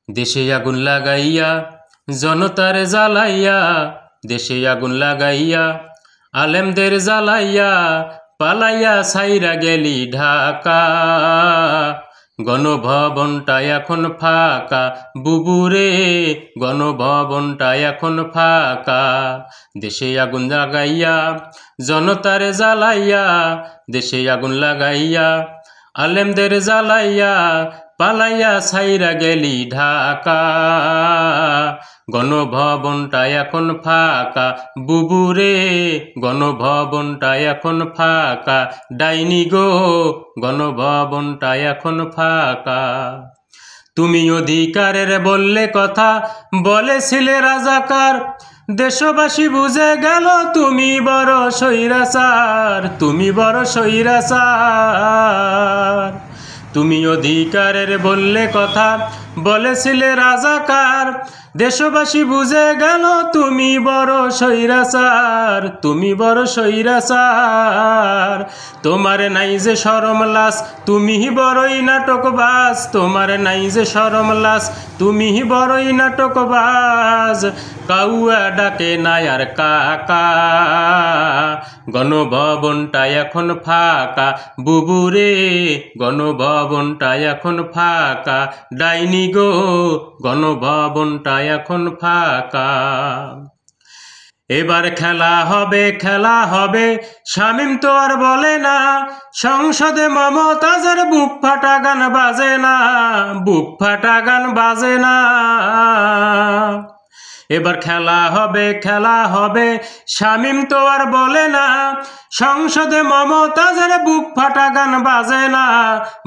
দেশে আগুন লাগাইয়া জনতার জ্বালাইয়া, দেশে আগুন লাগাইয়া আলেমদের জ্বালাইয়া, পালাইয়া ছাইরা গেলি ঢাকা। গণভবনটা এখন ফাঁকা বুবুরে, গণভবনটা এখন ফাঁকা। দেশে আগুন লাগাইয়া জনতার জ্বালাইয়া, দেশে আগুন লাগাইয়া আলেমদের জ্বালাইয়া, পালাইয়া ছাইরা গেলি ঢাকা। গণভবনটা এখন ফাঁকা বুবুরে, গণভবনটা এখন ফাঁকা। ডাইনি গো, গণভবনটা এখন ফাঁকা। তুমি অধিকারের বললে কথা, বলেছিলে রাজাকার, দেশবাসী বুঝে গেল তুমি বড় স্বৈরাচার, তুমি বড় স্বৈরাচার। তুমি অধিকারের বললে কথা, বলেছিলে রাজাকার, দেশবাসী বুঝে গেল তুমি বড় স্বৈরাচার, তুমি বড় স্বৈরাচার। তোমার নাই যে শরম লাজ, তুমি বড়ই নাটকবাজ, তোমার নাই যে শরম লাজ, তুমি বড়ই নাটকবাজ। কাউয়া ডাকে না আর কাকা, গণভবনটা এখন ফাঁকা বুবুরে, গণভবনটা এখন ফাঁকা। ডাইনি গো, গণভবনটা এখন ফাঁকা। এবার খেলা হবে, খেলা হবে, শামীম তো আর বলে না, সংসদে মমতাজের বুক ফাটা গান বাজে না, বুক ফাটা গান বাজে না। এবার খেলা হবে, খেলা হবে, শামীম তো আর বলে না, সংসদে মমতাজের বুক ফাটা গান বাজে না,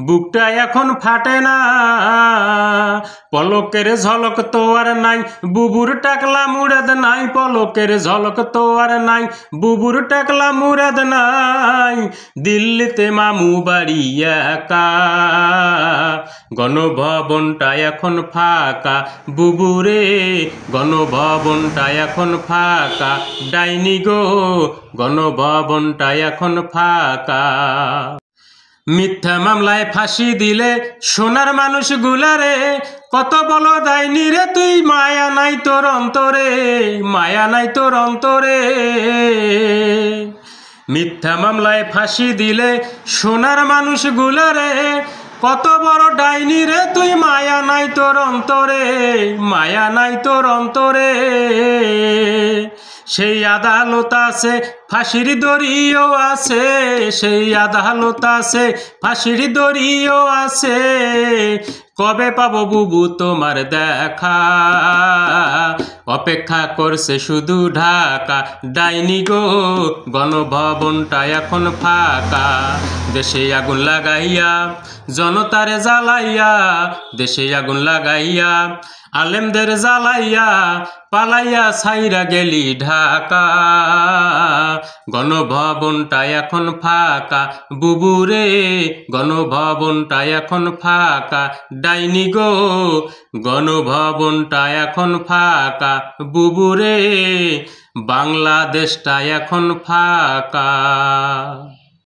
বুকটা এখন ফাটে না। পলকের ঝলক তো আর নাই, বুবুর টাকলা মুরাদ নাই, পলকের ঝলক তো আর নাই, বুবুর টাকলা মুরাদ নাই। দিল্লিতে মামু বাড়ি একা, গণভবনটা এখন ফাঁকা বুবুরে, গণভবনটা এখন ফাঁকা। ডাইনি গো, গণভবনটা এখন ফাঁকা। মিথ্যা মামলায় ফাঁসি দিলে সোনার মানুষ গুলারে, কত বলো ডাইনি রে তুই, মায়া নাই তোর অন্তরে, মায়া নাই তোর অন্তরে। মিথ্যা মামলায় ফাঁসি দিলে সোনার মানুষ গুলারে, কত বড় ডাইনি রে তুই, মায়া নাই তোর অন্তরে, মায়া নাই তোর অন্তরে। সেই আদালত আছে, ফাঁসির দড়িও আছে, সেই আদালত আছে, ফাঁসির দড়িও আছে। কবে পাবো বুবু তোমার দেখা, অপেক্ষা করছে শুধু ঢাকা। ডাইনি গো, গণভবনটা এখন ফাঁকা। দেশে আগুন লাগাইয়া জনতারে জ্বালাইয়া, দেশে আগুন লাগাইয়া আলেমদের জ্বালাইয়া, পালাইয়া ছাইরা গেলি ঢাকা। গণভবনটা এখন ফাঁকা বুবুরে, গণভবনটা এখন ফাঁকা। ডাইনি গো, গণভবনটা এখন ফাঁকা বুবুরে, বাংলাদেশটা এখন ফাঁকা।